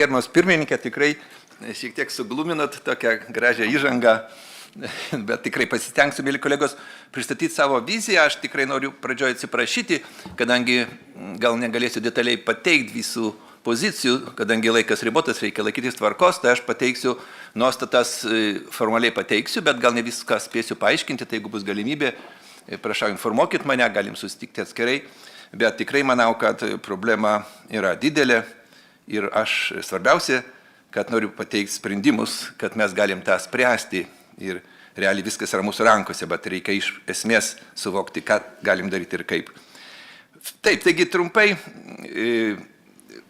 Gerbiamas pirmininkė, tikrai šiek tiek sugluminat tokią gražią įžangą, bet tikrai pasistengsiu, mėly kolegos, pristatyti savo viziją. Aš tikrai noriu pradžioje atsiprašyti, kadangi gal negalėsiu detaliai pateikti visų pozicijų, kadangi laikas ribotas, reikia laikytis tvarkos, tai aš pateiksiu nuostatas, formaliai pateiksiu, bet gal ne viską spėsiu paaiškinti, tai jeigu bus galimybė, prašau informuokit mane, galim susitikti atskirai, bet tikrai manau, kad problema yra didelė. Ir aš svarbiausia, kad noriu pateikti sprendimus, kad mes galim tą spręsti ir realiai viskas yra mūsų rankose, bet reikia iš esmės suvokti, ką galim daryti ir kaip. Taip, taigi trumpai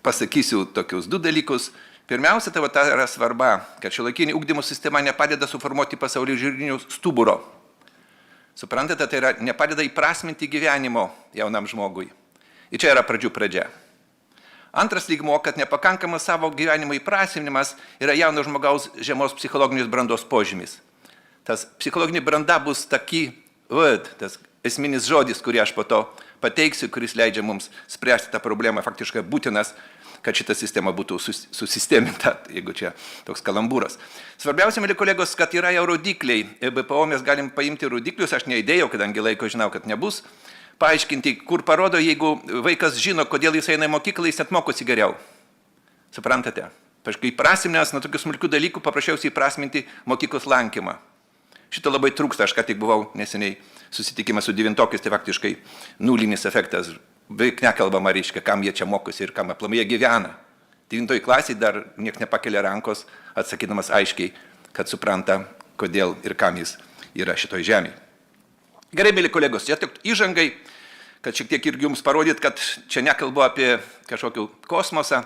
pasakysiu tokius du dalykus. Pirmiausia, tai yra svarba, kad šiuolaikinė ugdymo sistema nepadeda suformuoti pasaulėžiūrinių stuburo. Suprantate, tai yra nepadeda įprasminti gyvenimo jaunam žmogui. Ir čia yra pradžių pradžia. Antras lygmuo, kad nepakankamas savo gyvenimo įprasminimas yra jauno žmogaus žemos psichologinės brandos požymis. Tas psichologinė branda bus tas esminis žodis, kurį aš po to pateiksiu, kuris leidžia mums spręsti tą problemą, faktiškai būtinas, kad šita sistema būtų susisteminta, jeigu čia toks kalambūras. Svarbiausia, mėly kolegos, kad yra jau rodikliai. BPO mes galim paimti rodiklius, aš neįdėjau, kadangi laiko žinau, kad nebus. Paaiškinti, kur parodo, jeigu vaikas žino, kodėl jis eina į mokyklą, jis net mokosi geriau. Suprantate? Paškai įprasminęs nuo tokių smulkių dalykų paprašiausiai įprasminti mokyklos lankymą. Šito labai trūksta, aš ką tik buvau neseniai susitikime su devintokais, tai faktiškai nulinis efektas. Beveik nekalbama reiškia, kam jie čia mokosi ir kam aplamai jie gyvena. Devintoj klasiai dar nieks nepakelia rankos, atsakydamas aiškiai, kad supranta, kodėl ir kam jis yra šitoj žemėje. Gerai, mėly kolegos, čia tik įžangai, kad šiek tiek irgi jums parodyt, kad čia nekalbu apie kažkokį kosmosą.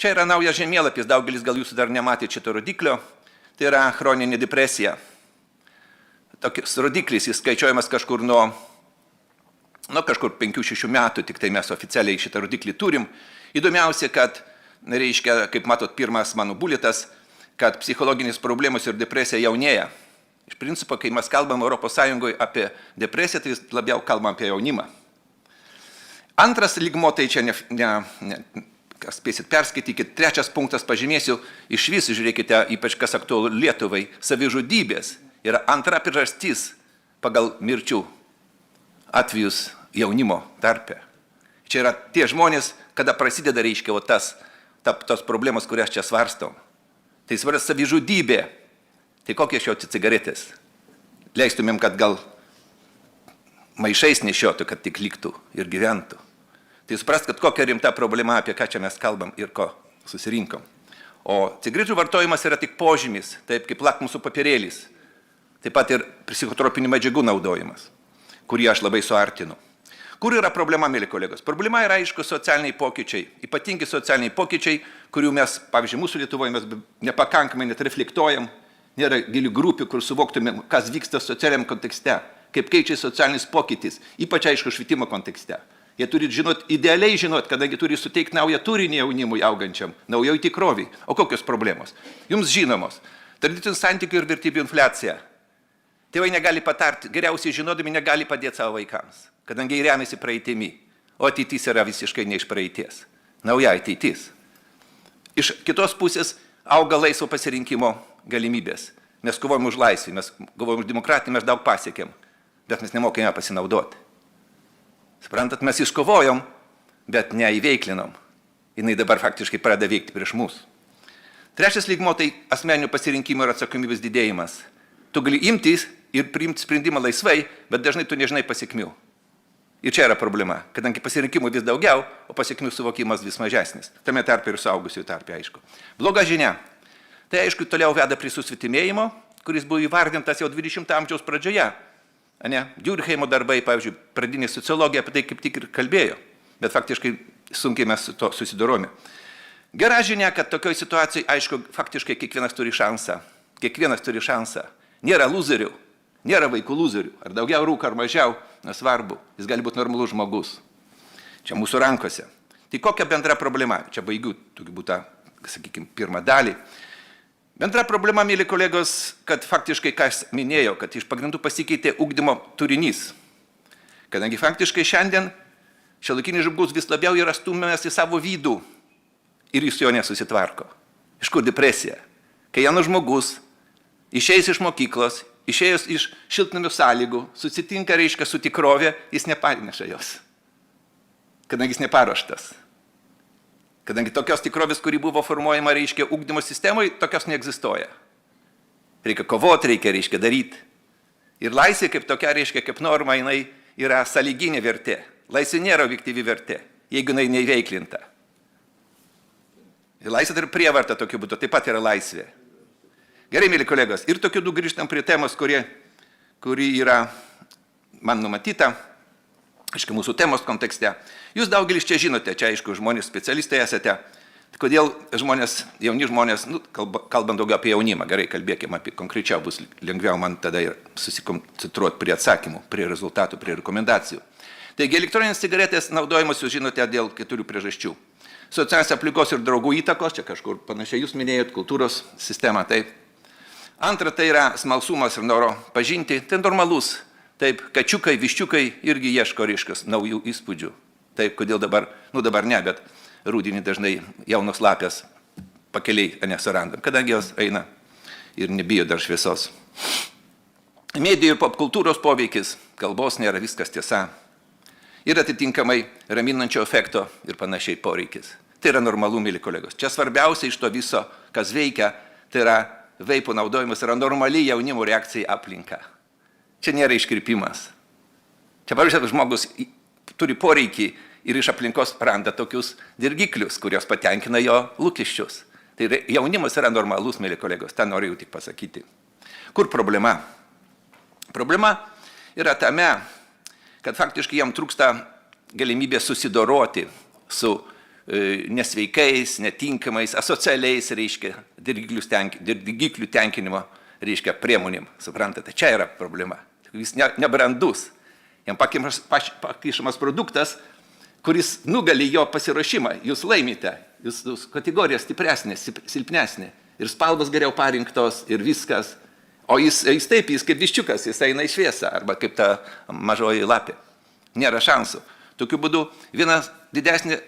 Čia yra naujas žemėlapis, daugelis gal jūsų dar nematė šito rodiklio, tai yra chroninė depresija. Tokius rodiklis, jis skaičiuojamas kažkur nuo kažkur 5-6 metų, tik tai mes oficialiai šitą rodiklį turim. Įdomiausia, kad, reiškia, kaip matot, pirmas mano bulitas, kad psichologinis problemos ir depresija jaunėja. Iš principo, kai mes kalbam Europos Sąjungoje apie depresiją, tai labiau kalbam apie jaunimą. Antras lygmo, tai čia spėsit perskaitykit. Trečias punktas pažymėsiu, iš vis žiūrėkite, ypač kas aktualu Lietuvai, savižudybės yra antra priežastis pagal mirčių atvejus jaunimo tarpe. Čia yra tie žmonės, kada prasideda, reiškia, tos problemos, kurias čia svarstom. Tai svaras savižudybė. Tai kokie šioti cigaretės? Leistumėm, kad gal maišais nešiotų, kad tik liktų ir gyventų. Tai suprast, kad kokia rimta problema, apie ką čia mes kalbam ir ko susirinkom. O cigarečių vartojimas yra tik požymis, taip kaip lakmusų papirėlis. Taip pat ir psichotropinių medžiagų naudojimas, kurį aš labai suartinu. Kur yra problema, mėly kolegos? Problema yra, aišku, socialiniai pokyčiai. Ypatingi socialiniai pokyčiai, kurių mes, pavyzdžiui, mūsų Lietuvoje mes nepakankamai net reflektuojam. Nėra gilių grupių, kur suvoktumėm, kas vyksta socialiniam kontekste, kaip keičia socialinis pokytis, ypač aišku švietimo kontekste. Jie turi idealiai žinot, kadangi turi suteikti naują turinį jaunimui augančiam, naujoj tikroviai. O kokios problemos? Jums žinomos. Tradicinių santykių ir vertybių infliacija. Tėvai negali patarti, geriausiai žinodami negali padėti savo vaikams, kadangi remiasi praeitimi, o ateitis yra visiškai ne iš praeities. Nauja ateitis. Iš kitos pusės auga laisvo pasirinkimo galimybės. Mes kovojam už laisvę, mes kovojam už demokratiją, mes daug pasiekėm, bet mes nemokėjome pasinaudoti. Suprantat, mes iškovojom, bet neįveiklinom. Jinai dabar faktiškai pradeda veikti prieš mus. Trečias lygmo tai asmeninių pasirinkimų ir atsakomybės didėjimas. Tu gali imtis ir priimti sprendimą laisvai, bet dažnai tu nežinai pasiekmių. Ir čia yra problema, kadangi pasirinkimų vis daugiau, o pasiekmių suvokimas vis mažesnis. Tame tarpe ir suaugusiųjų tarpe, aišku. Bloga žinia. Tai aišku, toliau veda prie susvetimėjimo, kuris buvo įvardintas jau 20 amžiaus pradžioje. Diurkheimo darbai, pavyzdžiui, pradinė sociologija apie tai kaip tik ir kalbėjo, bet faktiškai sunkiai mes su to susidorome. Gera žinia, kad tokioj situacijai, aišku, faktiškai kiekvienas turi šansą. Kiekvienas turi šansą. Nėra lūzerių, nėra vaikų lūzerių. Ar daugiau rūka, ar mažiau, nesvarbu. Jis gali būti normalus žmogus. Čia mūsų rankose. Tai kokia bendra problema? Čia baigiu, turi būti, sakykime, pirmą dalį. Bendra problema, mėly kolegos, kad faktiškai, kas minėjau, kad iš pagrindų pasikeitė ugdymo turinys. Kadangi faktiškai šiandien šiuolaikinis žmogus vis labiau yra stumiamas į savo vidų. ir jis jo nesusitvarko. Iš kur depresija? Kai jaunas žmogus išeis iš mokyklos, išėjus iš šiltnamių sąlygų, susitinka, reiškia, su tikrovė, jis nepaneša jos. Kadangi jis neparuoštas. Kadangi tokios tikrovės, kuri buvo formuojama, reiškia, ugdymo sistemoje, tokios neegzistuoja. Reikia kovoti, reiškia, daryti. Ir laisvė kaip tokia, reiškia, kaip norma, jinai yra sąlyginė vertė. Laisvė nėra objektyvi vertė, jeigu jinai neįveiklinta. Ir laisvė ir prievarta tokiu būdu, taip pat yra laisvė. Gerai, mėly kolegos, ir tokiu du grįžtam prie temos, kuri yra man numatyta, aišku, mūsų temos kontekste. Jūs daugelis čia žinote, čia aišku, žmonės specialistai esate, kodėl žmonės, jauni žmonės, kalbant daugiau apie jaunimą, gerai, kalbėkime apie konkrečiau, bus lengviau man tada ir susikoncentruoti prie atsakymų, prie rezultatų, prie rekomendacijų. Taigi, elektroninės cigaretės naudojamos, jūs žinote, dėl 4 priežasčių. Socialinės aplinkos ir draugų įtakos, čia kažkur panašiai jūs minėjot, kultūros sistema, taip. Antra, tai yra smalsumas ir noro pažinti, tai normalus. Taip, kačiukai, viščiukai irgi ieško, reiškia, naujų įspūdžių. Taip, kodėl dabar ne, bet rudenį dažnai jaunos lapės pakeliai nesurandam, kadangi jos eina ir nebijo dar šviesos. Medijų ir popkultūros poveikis, kalbos nėra viskas tiesa. Ir atitinkamai raminančio efekto ir panašiai poreikis. Tai yra normalu, mėly kolegos. Čia svarbiausia iš to viso, kas veikia, tai yra veipo naudojimas, yra normali jaunimo reakcija į aplinką. Čia nėra iškrypimas. Čia, pavyzdžiui, žmogus turi poreikį ir iš aplinkos randa tokius dirgiklius, kurios patenkina jo lūkesčius. Tai jaunimas yra normalus, mėly kolegos, tą noriu tik pasakyti. Kur problema? Problema yra tame, kad faktiškai jam trūksta galimybė susidoroti su nesveikais, netinkamais, asocialiais, reiškia, dirgiklių tenkinimo, reiškia, priemonėm. Suprantate, čia yra problema. Jis nebrandus. Jam pakišamas produktas, kuris nugali jo pasiruošimą. Jūs laimite, jūs kategorija stipresnė, silpnesnė. Ir spalvos geriau parinktos, ir viskas. O jis taip, jis kaip viščiukas, jis eina į šviesą, arba kaip ta mažoji lapė. Nėra šansų. Tokiu būdu vienas didesnė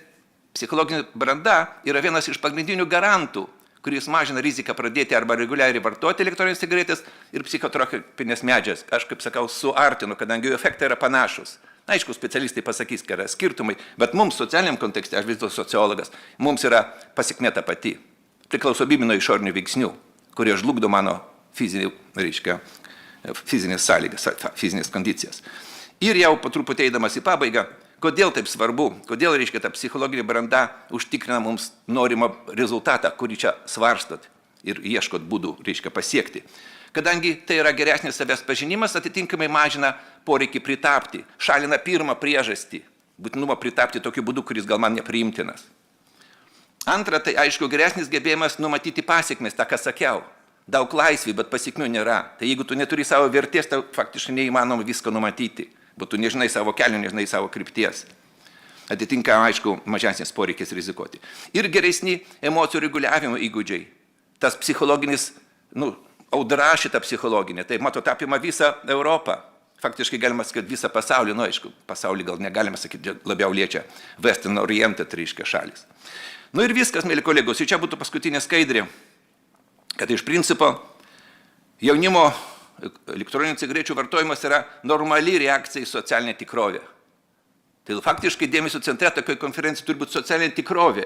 psichologinė branda yra vienas iš pagrindinių garantų, kuris mažina riziką pradėti arba reguliariai vartoti elektroninės cigaretės ir psichotropinės medžiagas. Aš, kaip sakau, suartinu, kadangi jų efektai yra panašus. Na, aišku, specialistai pasakys, kad yra skirtumai, bet mums socialiniam kontekste, aš vis dėlto sociologas, mums yra pasekmė ta pati. Priklausomybė nuo išorinių veiksnių, kurie žlugdo mano fizinės sąlygas, fizinės kondicijas. Ir jau po truputį eidamas į pabaigą, kodėl taip svarbu, kodėl, reiškia, ta psichologinė branda užtikrina mums norimą rezultatą, kurį čia svarstot ir ieškot būdų, reiškia, pasiekti. Kadangi tai yra geresnis savęs pažinimas, atitinkamai mažina poreikį pritapti, šalina pirmą priežastį, būtinumą pritapti tokiu būdu, kuris gal man nepriimtinas. Antra, tai aišku, geresnis gebėjimas numatyti pasiekmes, tą, ką sakiau. Daug laisvį, bet pasiekmių nėra. Tai jeigu tu neturi savo vertės, tai faktiškai neįmanoma visko numatyti. Bet tu nežinai savo kelio, nežinai savo krypties. Atitinka, aišku, mažesnis poreikis rizikuoti. Ir geresni emocijų reguliavimo įgūdžiai. Tas psichologinis, audra šita psichologinė, tai matot, apima visą Europą. Faktiškai galima sakyti visą pasaulį, aišku, pasaulį gal negalima sakyti, labiau liečia Western oriented, reiškia, šalis. Ir viskas, mėly kolegos, ir čia būtų paskutinė skaidrė, kad iš principo jaunimo elektroninių cigarečių vartojimas yra normali reakcija į socialinę tikrovę. Tai faktiškai dėmesio centre tokioje konferencijoje turi būti socialinė tikrovė.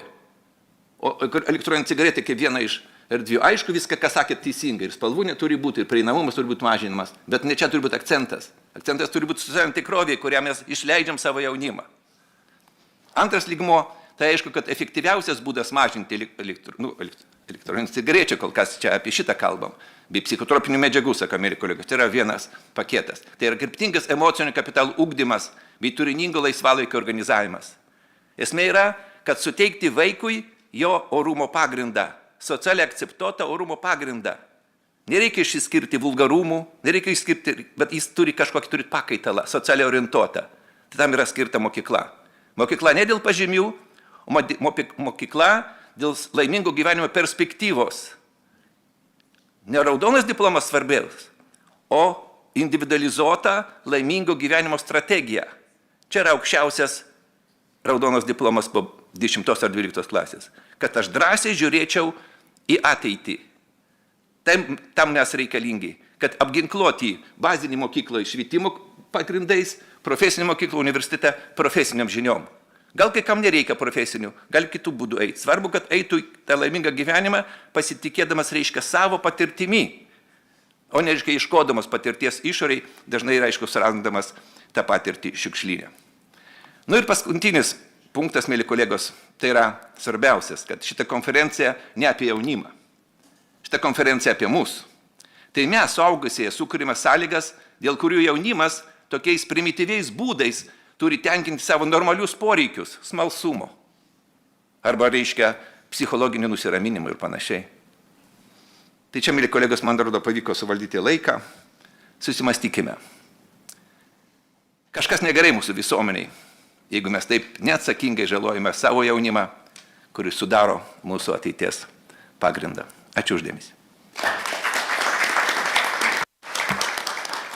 O elektroninė cigaretė kaip viena iš erdvių. Aišku, viską, ką sakėt, teisingai. Ir spalvų neturi būti, ir prieinamumas turi būti mažinimas. Bet ne čia turi būti akcentas. Akcentas turi būti socialinė tikrovė, kurią mes išleidžiam savo jaunimą. Antras lygmuo, tai aišku, kad efektyviausias būdas mažinti elektroninių cigarečių, kol kas čia apie šitą kalbam, bei psichotropinių medžiagų, sako mėly kolegos, tai yra vienas paketas. Tai yra kryptingas emocinio kapitalų ugdymas bei turiningo laisvalaikio organizavimas. Esmė yra, kad suteikti vaikui jo orumo pagrindą, socialiai akceptuotą orumo pagrindą. Nereikia išskirti vulgarumų, nereikia išskirti, bet jis turi kažkokį turi pakaitalą, socialiai orientuotą. Tai tam yra skirta mokykla. Mokykla ne dėl pažymių, o mokykla dėl laimingo gyvenimo perspektyvos. Ne raudonas diplomas svarbiausias, o individualizuota laimingo gyvenimo strategija. Čia yra aukščiausias raudonas diplomas po 10 ar 12 klasės. kad aš drąsiai žiūrėčiau į ateitį. Tam mes reikalingi, kad apginkluoti bazinį mokyklą švietimo pagrindais, profesinį mokyklą universitete profesiniam žiniom. Gal kai kam nereikia profesinių, gal kitų būdų eiti. Svarbu, kad eitų tą laimingą gyvenimą pasitikėdamas reiškia savo patirtimi, o ne reiškia iškodamas patirties išoriai, dažnai reiškia surandamas tą patirtį šiukšlyne. Nu ir paskutinis punktas, mėly kolegos, tai yra svarbiausias, kad šita konferencija ne apie jaunimą. Šita konferencija apie mus. Tai mes, suaugusieji, sukūrėme sąlygas, dėl kurių jaunimas tokiais primityviais būdais turi tenkinti savo normalius poreikius, smalsumo. Arba reiškia psichologinį nusiraminimą ir panašiai. Tai čia, mėly kolegos, man atrodo, pavyko suvaldyti laiką. Susimastykime. Kažkas negerai mūsų visuomeniai, jeigu mes taip neatsakingai žalojame savo jaunimą, kuris sudaro mūsų ateities pagrindą. Ačiū uždėmesį.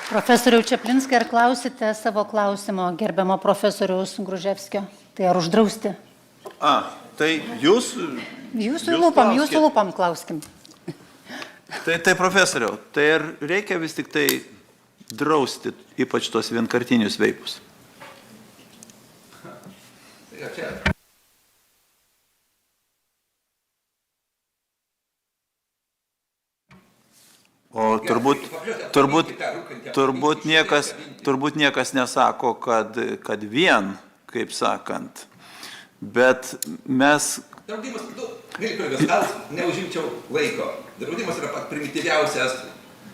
Profesoriau Čeplinskai, ar klausite savo klausimo gerbiamo profesoriaus Gruževskio? Tai ar uždrausti? Tai jūs... Jūsų lūpam klauskim. Tai profesoriau, tai ar reikia vis tik tai drausti ypač tos vienkartinius veipus? O turbūt niekas nesako, kad vien, kaip sakant, bet mes... Draudimas, mėly kolegos, gal neužimčiau laiko. Draudimas yra pat primityviausias,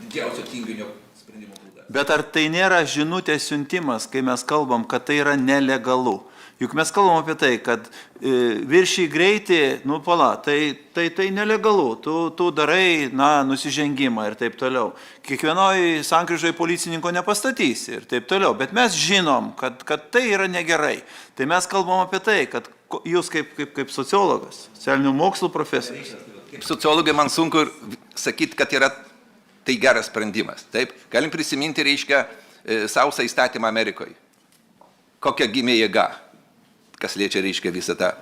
didžiausio tinginio sprendimo būdas. Bet ar tai nėra žinutės siuntimas, kai mes kalbam, kad tai yra nelegalu? Juk mes kalbam apie tai, kad viršį greitį, tai nelegalu, tu darai, nusižengimą ir taip toliau. Kiekvienoj sankryžoje policininko nepastatysi ir taip toliau, bet mes žinom, kad tai yra negerai. Tai mes kalbam apie tai, kad jūs kaip sociologas, socialinių mokslų profesorius. Kaip sociologai man sunku sakyti, kad yra tai geras sprendimas. Taip, galim prisiminti, reiškia, sausą įstatymą Amerikoje. Kokia gimė jėga, kas liečia, reiškia, visą tą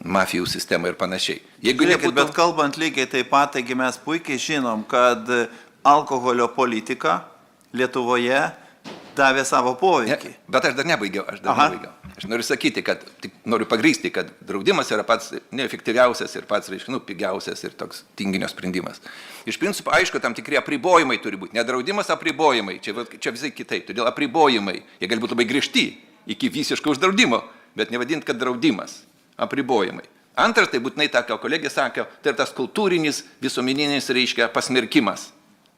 mafijų sistemą ir panašiai. Bet kalbant lygiai taip pat, taigi mes puikiai žinom, kad alkoholio politika Lietuvoje davė savo poveikį. Bet aš dar nebaigiau. Aš noriu sakyti, kad, noriu pagrįsti, kad draudimas yra pats neefektyviausias ir pats, reiškia, pigiausias ir toks tinginio sprendimas. Iš principo, aišku, tam tikri apribojimai turi būti. Ne draudimas, apribojimai. Čia visai kitaip. Todėl apribojimai, jie gali būti labai griežti iki visiško uždraudimo, bet nevadint, kad draudimas, apribojimai. Antras, tai būtinai tą, ką kolegė sakė, tai yra tas kultūrinis, visuomeninis, reiškia, pasmerkimas.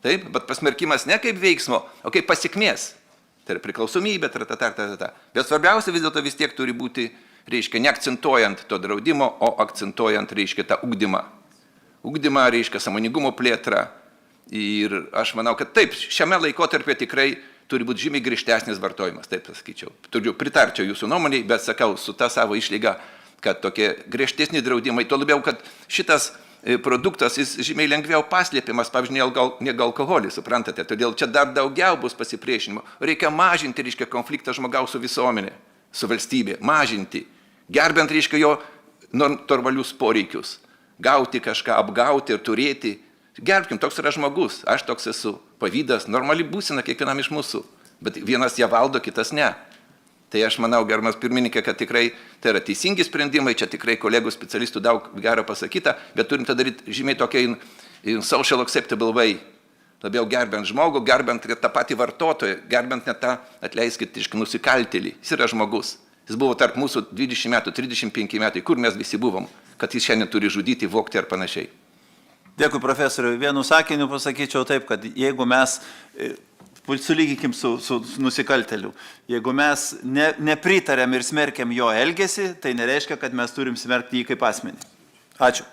Taip, bet pasmerkimas ne kaip veiksmo, o kaip pasekmės. Tai yra priklausomybė, Bet svarbiausia vis dėlto vis tiek turi būti, reiškia, neakcentuojant to draudimo, o akcentuojant, reiškia, tą ugdymą. Ugdymą, reiškia, sąmoningumo plėtrą. Ir aš manau, kad taip, šiame laikotarpyje tikrai turi būti žymiai griežtesnis vartojimas, taip pasakyčiau. Pritarčiau jūsų nuomonėj, bet sakau su ta savo išlyga, kad tokie griežtesni draudimai, tuo labiau, kad šitas produktas jis žymiai lengviau paslėpimas, pavyzdžiui, negu alkoholis, suprantate. Todėl čia dar daugiau bus pasipriešinimo. Reikia mažinti, reiškia, konfliktą žmogaus su visuomenė, su valstybė. Mažinti. Gerbent, reiškia, jo normalius poreikius. Gauti kažką, apgauti ir turėti. Gerbkim, toks yra žmogus. Aš toks esu. Pavydas, normali būsena kiekvienam iš mūsų. Bet vienas ją valdo, kitas ne. Tai aš manau, gerbiamas pirmininkė, kad tikrai tai yra teisingi sprendimai, čia tikrai kolegų specialistų daug gero pasakyta, bet turim tą daryti žymiai tokia in social acceptable way. Labiau gerbent žmogų, gerbent tą patį vartotoją, gerbent net tą, atleiskit, nusikaltėlį. Jis yra žmogus. Jis buvo tarp mūsų 20 metų, 35 metai, kur mes visi buvom, kad jis šiandien turi žudyti, vogti ar panašiai. Dėkui, profesoriui. Vienu sakiniu pasakyčiau taip, kad jeigu mes sulygikim su nusikalteliu. Jeigu mes nepritarėm ir smerkiam jo elgesį, tai nereiškia, kad mes turim smerkti jį kaip asmenį. Ačiū.